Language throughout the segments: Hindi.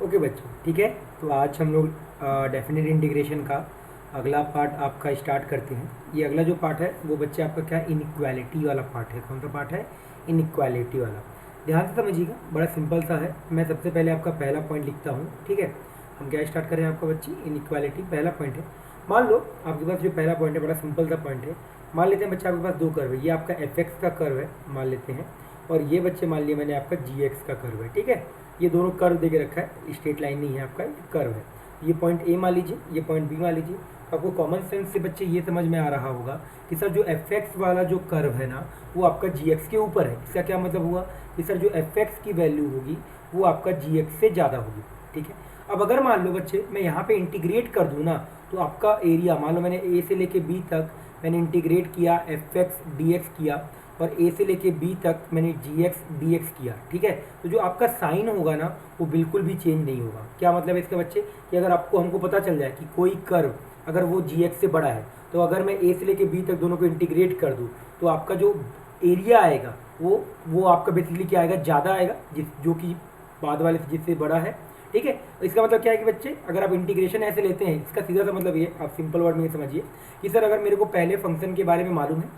ओके बच्चों, ठीक है। तो आज हम लोग डेफिनेट इंटीग्रेशन का अगला पार्ट आपका स्टार्ट करते हैं। ये अगला जो पार्ट है वो बच्चे आपका क्या है, इनइक्वालिटी वाला पार्ट है। कौन सा पार्ट है? इनइक्वालिटी वाला। ध्यान से समझिएगा, बड़ा सिंपल सा है। मैं सबसे पहले आपका पहला पॉइंट लिखता हूँ, ठीक है। हम क्या स्टार्ट कर रहे हैं आपका बच्ची? इनइक्वालिटी। पहला पॉइंट है, मान लो आपके पास जो पहला पॉइंट है बड़ा सिंपल सा पॉइंट है। मान लेते हैं बच्चे आपके पास दो कर्व है, ये आपका एफ एक्स का कर्व है मान लेते हैं, और ये बच्चे मान लिया मैंने आपका जी एक्स का कर्व है, ठीक है। ये दोनों कर्व दे के रखा है, स्ट्रेट लाइन नहीं है आपका, ये कर्व है। ये पॉइंट ए मान लीजिए, ये पॉइंट बी मान लीजिए। आपको कॉमन सेंस से बच्चे ये समझ में आ रहा होगा कि सर जो एफ एक्स वाला जो कर्व है ना वो आपका जी एक्स के ऊपर है। इसका क्या मतलब हुआ कि सर जो एफ एक्स की वैल्यू होगी वो आपका जी एक्स से ज़्यादा होगी, ठीक है। अब अगर मान लो बच्चे मैं यहाँ पे इंटीग्रेट कर दूँ ना, तो आपका एरिया मान लो मैंने ए से लेके बी तक मैंने इंटीग्रेट किया, एफ एक्स डी एक्स किया, और ए से लेके बी तक मैंने जी एक्स डी एक्स किया, ठीक है। तो जो आपका साइन होगा ना वो बिल्कुल भी चेंज नहीं होगा। क्या मतलब है इसके बच्चे? कि अगर आपको हमको पता चल जाए कि कोई कर्व अगर वो जी एक्स से बड़ा है, तो अगर मैं ए से लेके बी तक दोनों को इंटीग्रेट कर दूँ तो आपका जो एरिया आएगा वो आपका बेसिकली क्या आएगा? ज़्यादा आएगा, जो कि बाद वाले से जिससे बड़ा है, ठीक है। तो इसका मतलब क्या है कि बच्चे अगर आप इंटीग्रेशन ऐसे लेते हैं, इसका सीधा सा मतलब ये, आप सिंपल वर्ड में ये समझिए कि सर अगर मेरे को पहले फंक्शन के बारे में मालूम है,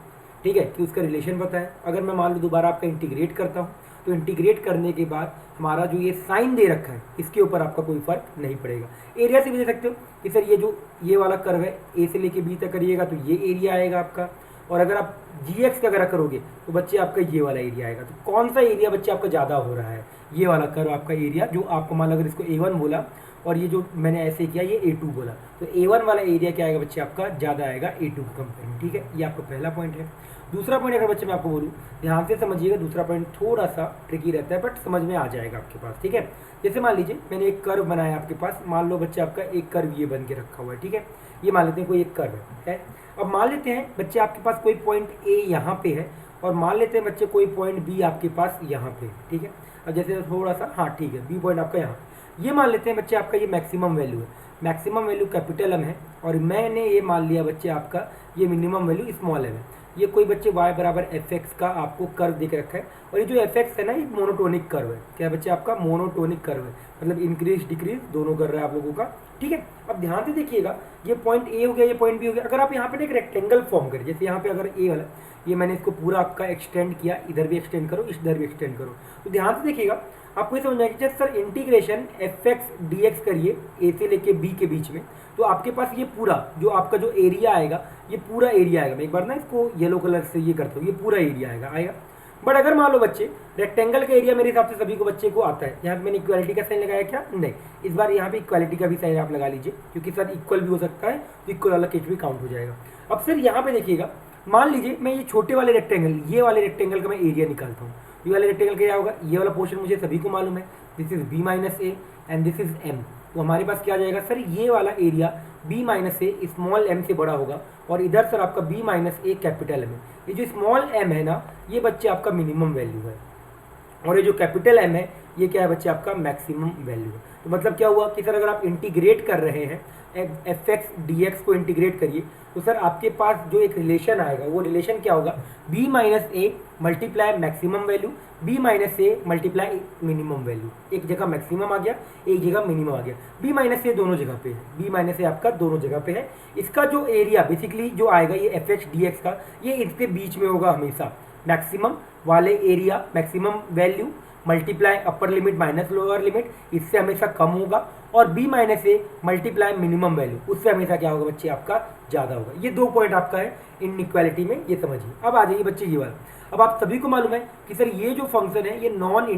ठीक है, कि उसका रिलेशन पता है, अगर मैं मान लो दोबारा आपका इंटीग्रेट करता हूँ, तो इंटीग्रेट करने के बाद हमारा जो ये साइन दे रखा है इसके ऊपर आपका कोई फर्क नहीं पड़ेगा। एरिया से भी दे सकते हो कि सर ये वाला कर्व है, ए से लेके बी तक करिएगा तो ये एरिया आएगा आपका, और अगर आप जी एक्स का अगर करोगे तो बच्चे आपका ये वाला एरिया आएगा। तो कौन सा एरिया बच्चे आपका ज़्यादा हो रहा है? ये वाला कर्व आपका एरिया, जो आपको मान लो अगर इसको A1 बोला और ये जो मैंने ऐसे किया ये A2 बोला, तो A1 वाला एरिया क्या आएगा बच्चे आपका? ज़्यादा आएगा A2 के कंपेयर में, ठीक है। ये आपका पहला पॉइंट है। दूसरा पॉइंट अगर बच्चे मैं आपको बोलूँ, ध्यान से समझिएगा, दूसरा पॉइंट थोड़ा सा ट्रिकी रहता है बट समझ में आ जाएगा आपके पास, ठीक है। जैसे मान लीजिए मैंने एक कर्व बनाया आपके पास, मान लो बच्चे आपका एक कर्व ये बन के रखा हुआ है, ठीक है। ये मान लेते हैं कोई एक कर्व है। अब मान लेते हैं बच्चे आपके पास कोई पॉइंट ए यहाँ पे है, और मान लेते हैं बच्चे कोई पॉइंट बी आपके पास यहाँ पे, ठीक है। अब जैसे थोड़ा सा, हाँ ठीक है, बी पॉइंट आपका यहाँ, ये मान लेते हैं बच्चे आपका ये मैक्सिमम वैल्यू है, मैक्सिमम वैल्यू कैपिटल एम है, और मैंने ये मान लिया बच्चे आपका ये मिनिमम वैल्यू स्मॉल एम है। ये कोई बच्चे y बराबर एफ एक्स का आपको कर्व देख रखा है, और ये जो एफ एक्स है ना ये मोनोटोनिक कर्व है। क्या बच्चे आपका? मोनोटोनिक कर्व है, मतलब इंक्रीज डिक्रीज दोनों कर रहा है आप लोगों का, ठीक है। अब ध्यान से देखिएगा, ये पॉइंट ए हो गया, ये पॉइंट बी हो गया। अगर आप यहाँ पे एक रेक्टेंगल फॉर्म करें, जैसे यहाँ पे अगर ए वाला, ये मैंने इसको पूरा आपका एक्सटेंड किया, इधर भी एक्सटेंड करो, इधर भी एक्सटेंड करो, तो ध्यान से देखिएगा आपको ये समझ आएगा कि sir integration F x D x करिए ए से लेके बी के बीच में, तो आपके पास ये पूरा जो आपका जो एरिया आएगा, ये पूरा एरिया आएगा। मैं एक बार ना इसको येलो कलर से ये करता हूँ, ये पूरा एरिया आएगा। बट अगर मान लो बच्चे रेक्टेंगल का एरिया मेरे हिसाब से सभी को बच्चे को आता है, यहाँ पे मैंने इक्वालिटी का साइन लगाया क्या? नहीं, इस बार यहाँ पे इक्वालिटी का भी साइन आप लगा लीजिए, क्योंकि सर इक्वल भी हो सकता है, तो इक्वल वाला केस भी काउंट हो जाएगा। अब सर यहाँ पे देखिएगा, मान लीजिए मैं ये छोटे वाले रेक्टेंगल, ये वाले रेक्टेंगल का मैं एरिया निकालता हूँ। ये वाले रेक्टेंगल क्या होगा? ये वाला पोर्शन मुझे सभी को मालूम है, this is B minus A and this is M. तो हमारे पास क्या आ जाएगा सर? ये वाला area b minus A small m से बड़ा होगा, और इधर सर आपका b minus A capital m है। ये जो स्मॉल m है ना, ये बच्चे आपका मिनिमम वैल्यू है, और ये जो कैपिटल M है ये क्या है बच्चे? आपका मैक्सिमम वैल्यू है। तो मतलब क्या हुआ कि सर अगर आप इंटीग्रेट कर रहे हैं एफ एक्स डी एक्स को इंटीग्रेट करिए, तो सर आपके पास जो एक रिलेशन आएगा वो रिलेशन क्या होगा? b minus A multiply maximum value, b minus A multiply minimum value. एक जगह मैक्सिमम आ गया, एक जगह मिनिमम आ गया। b माइनस ए दोनों जगह पे है, b माइनस ए आपका दोनों जगह पे है। इसका जो एरिया बेसिकली जो आएगा ये एफ एक्स डी एक्स का, ये इसके बीच में होगा हमेशा। मैक्सिमम वाले area, maximum value multiply upper limit minus lower limit, इससे हमेशा कम होगा, और b minus A multiply minimum value, उससे हमेशा क्या होगा बच्चे? आपका ज़्यादा होगा। ये दो पॉइंट आपका है इनइक्वालिटी में, ये समझिए। अब आ जाइए बच्चे ये वाला। अब आप सभी को मालूम है कि सर ये जो फंक्शन है ये नॉन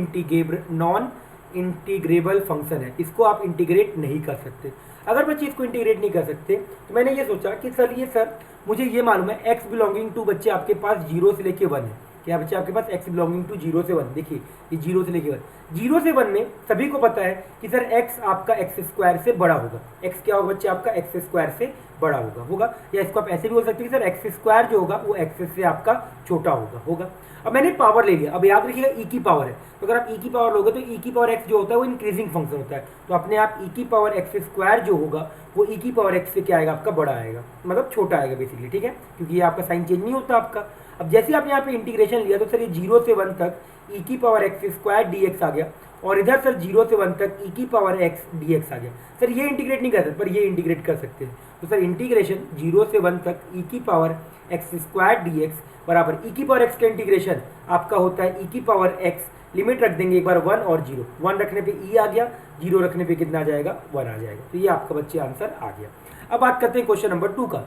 इंटीग्रेबल फंक्शन है, इसको आप इंटीग्रेट नहीं कर सकते। अगर बच्चे इसको इंटीग्रेट नहीं कर सकते, तो मैंने ये सोचा कि सर मुझे ये मालूम है x बिलोंगिंग टू बच्चे आपके पास 0 से लेके 1 है। क्या बच्चे आपके पास x बिलोंगिंग टू 0 से 1, देखिए ये 0 से लेके 1, 0 से 1 में सभी को पता है कि सर x आपका एक्स स्क्वायर से बड़ा होगा। x क्या होगा बच्चे? आपका एक्स स्क्वायर से बड़ा होगा, या इसको आप ऐसे भी बोल सकते हैं कि सर एक्स स्क्वायर जो होगा वो एक्स से आपका छोटा होगा। अब मैंने पावर ले लिया, अब याद रखिएगा e की पावर है, तो अगर आप e की पावर लोगे तो e की पावर x जो होता है वो इंक्रीजिंग फंक्शन होता है, तो अपने आप e की पावर x स्क्वायर जो होगा वो e की पावर x से क्या आएगा? आपका बड़ा आएगा, मतलब छोटा आएगा बेसिकली, ठीक है, क्योंकि ये आपका साइन चेंज नहीं होता आपका। अब जैसे आपने यहाँ पे इंटीग्रेशन लिया तो सर ये 0 से 1 तक e की power x square D X आ गया, और इधर सर 0 से 1 तक ई की पावर एक्स डी एक्स आ गया। सर ये इंटीग्रेट नहीं कर सकते पर ये इंटीग्रेट कर सकते हैं। तो सर इंटीग्रेशन 0 से 1 तक ई की power x square D x बराबर ई की पावर एक्स का इंटीग्रेशन आपका होता है ई की पावर एक्स, लिमिट रख देंगे एक बार 1 और 0, 1 रखने पे ई आ गया, 0 रखने पे कितना आ जाएगा 1 आ जाएगा। तो ये आपका बच्चे आंसर आ गया। अब बात करते हैं क्वेश्चन नंबर 2 का।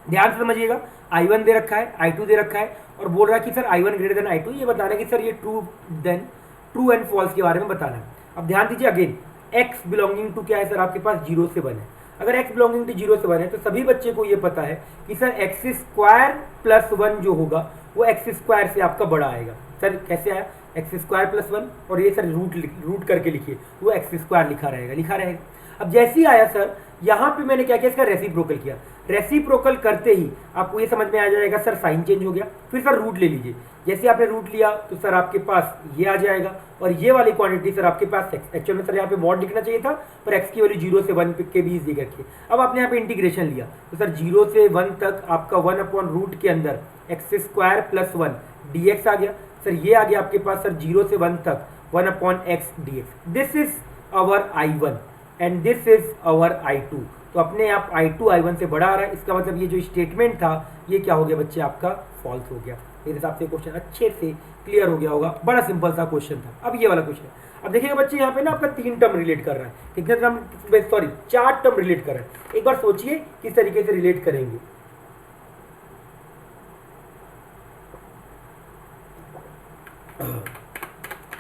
ध्यान से समझिएगा, I1 दे रखा है, I2 दे रखा है और बोल रहा है कि sir I1 greater than I2, ये बताना है कि सर ये ट्रू एंड फॉल्स के बारे में बताना है। अब ध्यान दीजिए अगेन, x बिलोंगिंग टू क्या है सर आपके पास 0 से 1 है। अगर x बिलोंगिंग टू 0 से 1 है तो सभी बच्चे को ये पता है कि सर एक्स स्क्वायर प्लस 1 जो होगा वो एक्स स्क्वायर से आपका बड़ा आएगा। सर कैसे आया, एक्स स्क्वायर प्लस 1 और ये सर रूट करके लिखिए, वो एक्स स्क्वायर लिखा रहेगा। अब जैसे ही आया सर यहाँ पे मैंने क्या किया, इसका रेसिप्रोकल किया। रेसिप्रोकल करते ही आपको ये समझ में आ जाएगा सर साइन चेंज हो गया। फिर सर रूट ले लीजिए, जैसे आपने रूट लिया तो सर आपके पास ये आ जाएगा और ये वाली क्वांटिटी सर आपके पास एक्स। एक्चुअल में सर यहाँ पे मॉड लिखना चाहिए था पर एक्स की वैल्यू 0 से 1 के बीच दी रखी। अब आपने यहाँ पे इंटीग्रेशन लिया तो सर 0 से 1 तक आपका 1/रूट के अंदर X square plus 1 D X आ गया। सर ये आ गया आपके पास सर 0 से 1 तक 1/x dx। This is our I1 and this is our I2। तो अपने आप I2 I1 से बड़ा आ रहा है, इसका मतलब ये जो स्टेटमेंट था ये क्या हो गया बच्चे आपका फॉल्स हो गया। मेरे हिसाब से क्वेश्चन अच्छे से क्लियर हो गया होगा, बड़ा सिंपल सा क्वेश्चन था। अब ये वाला क्वेश्चन, अब देखिएगा बच्चे यहाँ पे ना आपका 3 टर्म रिलेट कर रहा है, कितने टर्म, सॉरी 4 टर्म रिलेट कर रहा है। एक बार सोचिए किस तरीके से रिलेट करेंगे।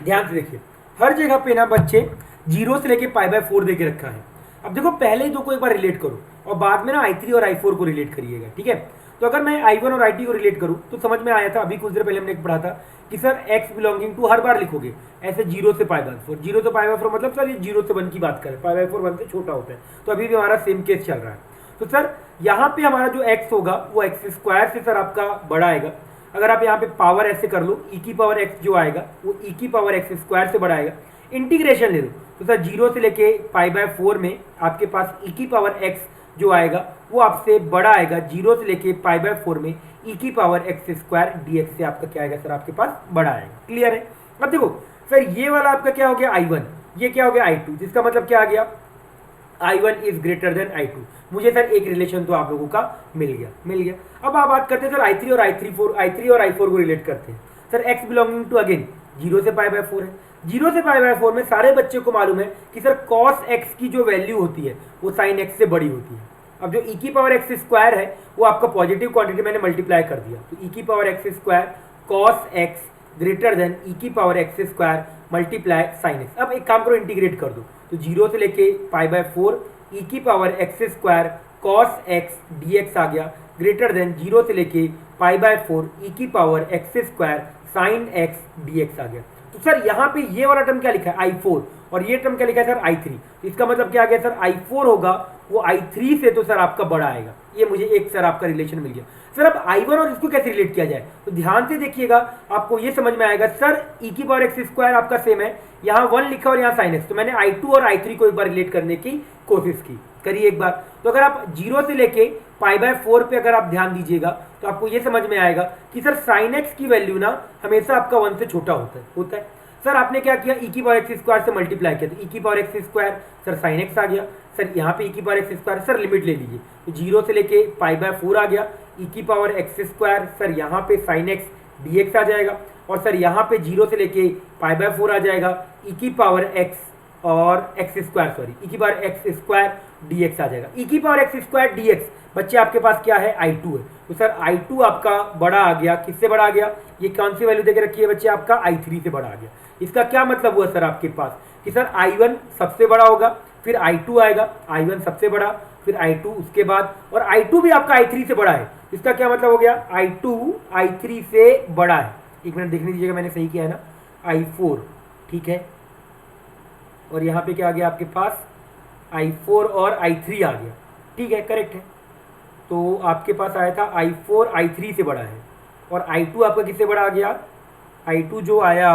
ध्यान से देखिए, हर जगह पे ना बच्चे 0 से लेके π/4 दे के रखा है। अब देखो पहले दो को एक बार रिलेट करो और बाद में ना I3 और I4 को रिलेट करिएगा, ठीक है। तो अगर मैं I1 और I2 को रिलेट करूं तो समझ में आया था, अभी कुछ देर पहले हमने पढ़ा था कि सर x बिलोंगिंग टू हर बार लिखोगे ऐसे 0 से π/4। 0 से π/4 मतलब सर ये 0 से 1 की बात करें, π/4 1 से छोटा होता है। तो अभी भी हमारा सेम केस चल रहा है। तो सर यहाँ पे हमारा जो x होगा वो एक्स स्क्वायर से सर आपका बड़ा आएगा। अगर आप यहाँ पे पावर ऐसे कर लो, ई की पावर एक्स जो आएगा वो ई की पावर एक्स स्क्वायर से बड़ा आएगा। इंटीग्रेशन ले लो तो सर 0 से लेके π/4 में आपके पास ई की पावर एक्स जो आएगा वो आपसे बड़ा आएगा। 0 से लेके π/4 में ई की power x square D x से आपका क्या आएगा सर आपके पास बड़ा आएगा। क्लियर है। अब देखो सर ये वाला आपका क्या हो गया I1, ये क्या हो गया I2, जिसका मतलब क्या आ गया I1 is greater than I2। मुझे सर एक रिलेशन तो आप लोगों का मिल गया। अब आप बात करते हैं सर I3 और I4 को रिलेट करते हैं। Sir x belonging to again 0 से π/4 है। 0 से π/4 में सारे बच्चे को मालूम है कि सर cos x की जो वैल्यू होती है वो sin x से बड़ी होती है। अब जो e की पावर एक्स स्क्वायर है वो आपका पॉजिटिव क्वांटिटी मैंने मल्टीप्लाई कर दिया, तो e की power x square cos x greater than e की power x square multiply sin x। अब एक काम करो, इंटीग्रेट कर दो तो 0 से लेके π/4 e की power x square cos x dx आ गया, ग्रेटर देन 0 से लेके π/4 e की power x square sin x dx आ गया। तो सर यहाँ पे ये वाला टर्म क्या लिखा है I4 और ये टर्म क्या लिखा है सर I3। तो इसका मतलब क्या आ गया सर I4 होगा वो I3 से तो सर आपका बड़ा आएगा। ये मुझे एक सर आपका रिलेशन मिल गया। सर अब I1 और इसको कैसे रिलेट किया जाए, तो ध्यान से देखिएगा आपको ये समझ में आएगा। सर e की पावर एक्स स्क्वायर आपका सेम है, यहाँ 1 लिखा और यहाँ sin x, तो मैंने I2 और I3 को एक बार रिलेट करने की कोशिश की, करिए एक बार। तो अगर आप 0 से लेके π/4 पे अगर आप ध्यान दीजिएगा तो आपको ये समझ में आएगा कि सर sin x की वैल्यू ना हमेशा आपका 1 से छोटा होता है। सर आपने क्या किया, e की पावर एक्स स्क्वायर से मल्टीप्लाई किया तो e की power x square sir sin x आ गया। सर यहाँ पे e की power x square, sir limit ले लीजिए तो 0 से लेके π/4 आ गया, e की पावर एक्स स्क्वायर सर यहाँ पे sin x dx आ जाएगा और सर यहाँ पे 0 से लेके π/4 आ जाएगा e की पावर x और एक्स स्क्वायर, सॉरी e की पावर एक्स स्क्वायर dx आ जाएगा। e की पावर एक्स स्क्वायर dx बच्चे आपके पास क्या है I2 है, तो सर I2 आपका बड़ा आ गया, किससे बड़ा आ गया, ये कौन सी वैल्यू देके रखी है बच्चे आपका I3 से बड़ा आ गया। इसका क्या मतलब हुआ सर आपके पास कि सर I1 सबसे बड़ा होगा, फिर I2 आएगा, I1 सबसे बड़ा, फिर I2 उसके बाद, और I2 भी आपका I3 से बड़ा है। इसका क्या मतलब हो गया, I2 I3 से बड़ा है। एक मिनट देखने दीजिएगा, मैंने सही किया है ना, I4 ठीक है, और यहाँ पे क्या आ गया आपके पास I4 और I3 आ गया, ठीक है करेक्ट है। तो आपके पास आया था I4 I3 से बड़ा है और I2 आपका किससे बड़ा आ गया, I2 जो आया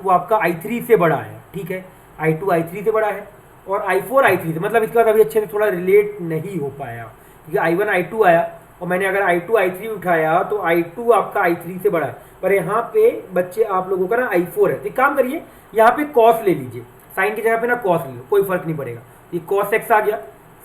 वो आपका I3 से बड़ा है, ठीक है। I2 I3 से बड़ा है और I4 I3 से, मतलब इसका कभी अच्छे से थोड़ा रिलेट नहीं हो पाया क्योंकि I1 I2 आया और मैंने अगर I2 I3 उठाया तो I2 आपका I3 से बड़ा है, पर यहाँ पे बच्चे आप लोगों का ना I4 है। तो एक काम करिए, यहाँ पे कॉस ले लीजिए, साइन की जगह पे ना कॉस ले लो, कोई फर्क नहीं पड़ेगा। ये कॉस एक्स आ गया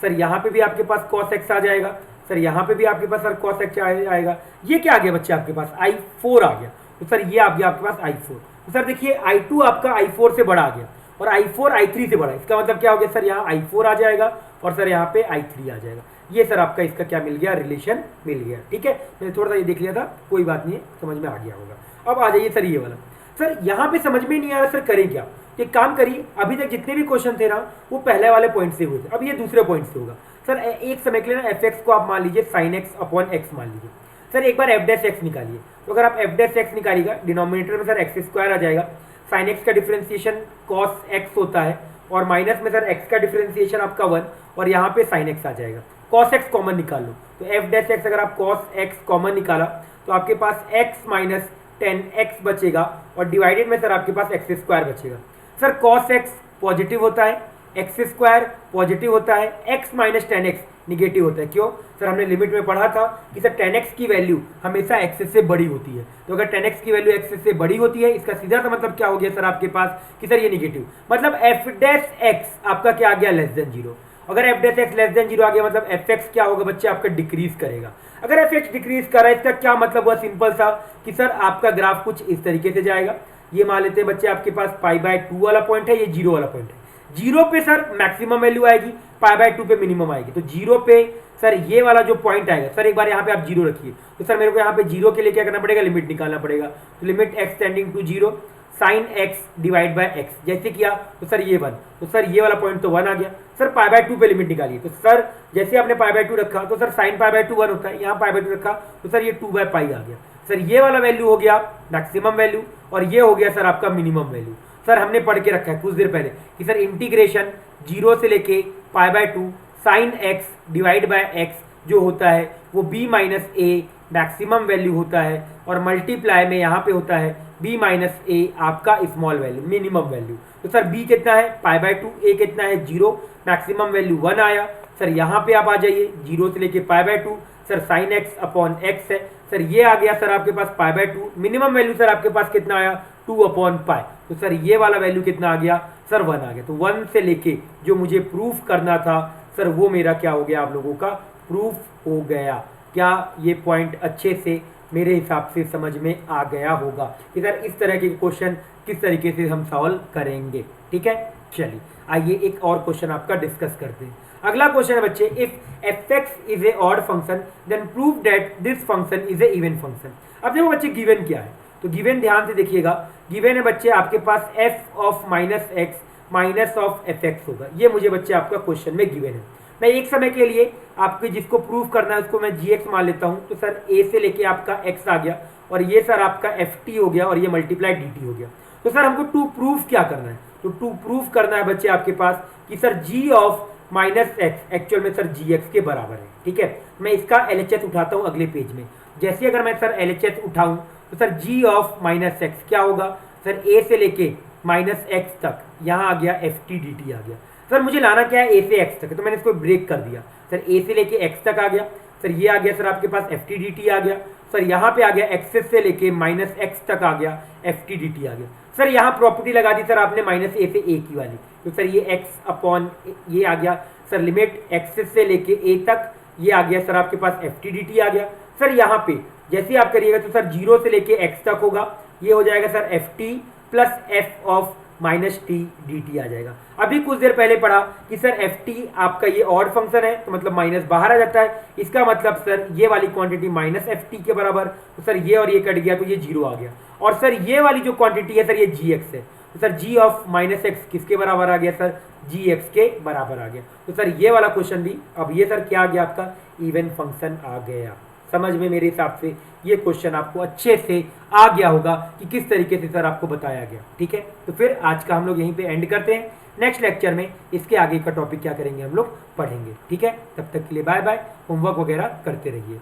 सर, यहाँ पे भी आपके पास कॉस एक्स आ जाएगा सर, यहाँ पे भी आपके पास सर कॉस एक्स आएगा। ये क्या आ गया बच्चे आपके पास I4 आ गया, तो सर ये आ गया आपके पास I4। तो सर देखिए I2 आपका I4 से बड़ा आ गया और I4 I3 से बड़ा, इसका मतलब क्या हो गया सर, यहाँ I4 आ जाएगा और सर यहाँ पे I3 आ जाएगा। ये सर आपका इसका क्या मिल गया, रिलेशन मिल गया। ठीक है, मैंने थोड़ा सा ये देख लिया था, कोई बात नहीं है, समझ में आ गया होगा। अब आ जाइए सर ये वाला, सर यहाँ पे समझ में नहीं आ रहा सर करें क्या। एक काम करिए, अभी तक जितने भी क्वेश्चन थे ना वो पहले वाले पॉइंट से हुए थे, अब ये दूसरे पॉइंट से होगा। सर एक समय के लिए ना एफ एक्स को आप मान लीजिए साइन एक्स अपॉन एक्स मान लीजिए। सर एक बार एफ डैश एक्स निकालिए, तो अगर आप एफ डैश एक्स निकालिएगा डिनोमिनेटर में सर एक्स स्क्वायर आ जाएगा, साइन एक्स का डिफरेंशिएशन कॉस एक्स होता है और माइनस में सर एक्स का डिफरेंशिएशन आपका 1 और यहाँ पे साइन एक्स आ जाएगा। कॉस एक्स कॉमन निकाल लो, तो एफ डैश एक्स अगर आप कॉस एक्स कॉमन निकाला तो आपके पास एक्स माइनस 10x बचेगा और डिवाइडेड में सर आपके पास एक्स स्क्वायर बचेगा। सर कॉस एक्स पॉजिटिव होता है, एक्स स्क्वायर पॉजिटिव होता है, x माइनस 10x निगेटिव होता है। क्यों सर, हमने लिमिट में पढ़ा था कि सर 10x की वैल्यू हमेशा x से बड़ी होती है, तो अगर 10x की वैल्यू x से बड़ी होती है इसका सीधा सा मतलब क्या हो गया सर आपके पास कि सर ये निगेटिव, मतलब f डैश x आपका क्या आ गया, लेस देन 0। अगर f dash x less than 0 आ गया मतलब fx क्या होगा बच्चे आपका डिक्रीज करेगा। अगर fx डिक्रीज कर रहा है इसका क्या मतलब हुआ, सिंपल सा कि सर आपका ग्राफ कुछ इस तरीके से जाएगा। ये मान लेते हैं बच्चे आपके पास π/2 वाला पॉइंट है, ये 0 वाला पॉइंट है। 0 पे सर मैक्सिमम वैल्यू आएगी, π/2 पे मिनिमम आएगी, तो 0 पे सर ये वाला जो पॉइंट आएगा, सर एक बार यहाँ पे आप 0 रखिए, तो सर मेरे को यहाँ पे 0 के लिए क्या करना पड़ेगा, लिमिट निकालना पड़ेगा। तो limit x tending to 0 sine x divide by x, जैसे किया तो सर ये 1, तो सर ये वाला पॉइंट तो 1 आ गया। सर π/2 पे लिमिट निकालिए, तो सर जैसे आपने π/2 रखा तो सर साइन π/2 1 होता है, यहाँ π/2 रखा तो सर ये 2/π आ गया। सर ये वाला वैल्यू हो गया मैक्सिमम वैल्यू और ये हो गया सर आपका मिनिमम वैल्यू। सर हमने पढ़ के रखा है कुछ देर पहले कि सर इंटीग्रेशन 0 से लेके π/2 sine x divide by x जो होता है वो b minus a maximum value होता है और मल्टीप्लाई में यहाँ पे होता है b माइनस a आपका स्मॉल वैल्यू मिनिमम वैल्यू। तो सर b कितना है π/2, a कितना है 0, मैक्सिमम वैल्यू 1 आया। सर यहाँ पे आप आ जाइए 0 से लेके π/2, sir sine x upon x है, सर ये आ गया सर आपके पास π/2, मिनिमम वैल्यू सर आपके पास कितना आया 2/π, तो सर ये वाला वैल्यू कितना आ गया सर 1 आ गया। तो 1 से लेके जो मुझे प्रूफ करना था सर वो मेरा क्या हो गया, आप लोगों का प्रूफ हो गया। क्या ये पॉइंट अच्छे से मेरे हिसाब से समझ में आ गया होगा कि सर इस तरह के क्वेश्चन किस तरीके से हम सॉल्व करेंगे। ठीक है, चलिए आइए एक और क्वेश्चन आपका डिस्कस करते हैं। अगला क्वेश्चन है बच्चे, if fx is a odd function then prove that this function is a even function. अब देखो बच्चे गिवन क्या है, तो गिवन ध्यान से देखिएगा, गिवन है बच्चे आपके पास f of minus x minus of F x होगा। ये मुझे बच्चे आपका क्वेश्चन में गिवन है। मैं एक समय के लिए आपको जिसको प्रूव करना है उसको मैं gx मान लेता हूँ, तो सर a से लेके आपका x आ गया और ये सर आपका ft हो गया और ये मल्टीप्लाई dt हो गया। तो सर हमको टू प्रूफ क्या करना है, तो टू प्रूफ करना है बच्चे आपके पास कि sir g of minus x actual में सर gx के बराबर है। ठीक है, मैं इसका LHS उठाता हूँ अगले पेज में। जैसे अगर मैं सर LHS उठाऊँ तो sir g of minus x क्या होगा, सर a से लेके माइनस एक्स तक यहाँ आ गया ft dt आ गया। सर मुझे लाना क्या है, a से x तक, तो मैंने इसको ब्रेक कर दिया। सर a से लेके x तक आ गया, सर ये आ गया सर आपके पास ft dt आ गया। सर यहाँ पे आ गया x से लेके माइनस x तक आ गया ft dt आ गया। सर यहाँ प्रॉपर्टी लगा दी सर आपने माइनस a से a की वाली, तो सर ये x अपॉन ये आ गया सर लिमिट x से लेके a तक, ये आ गया सर आपके पास ft dt आ गया। सर यहाँ पे जैसे आप करिएगा तो सर 0 से लेके x तक होगा, ये हो जाएगा sir ft plus f of minus T D T आ जाएगा। अभी कुछ देर पहले पढ़ा कि सर एफ टी आपका ये ऑड फंक्शन है, तो मतलब माइनस बाहर आ जाता है, इसका मतलब सर ये वाली क्वांटिटी माइनस एफ टी के बराबर, तो सर ये और ये कट गया तो ये 0 आ गया। और सर ये वाली जो क्वांटिटी है सर ये जी एक्स है, तो sir G of minus X किसके बराबर आ गया सर, जी एक्स के बराबर आ गया। तो सर ये वाला क्वेश्चन भी अब ये सर क्या आ गया आपका, इवन फंक्शन आ गया। समझ में मेरे हिसाब से ये क्वेश्चन आपको अच्छे से आ गया होगा कि किस तरीके से सर आपको बताया गया। ठीक है, तो फिर आज का हम लोग यहीं पे एंड करते हैं। नेक्स्ट लेक्चर में इसके आगे का टॉपिक क्या करेंगे हम लोग पढ़ेंगे। ठीक है, तब तक के लिए बाय बाय, होमवर्क वगैरह करते रहिए।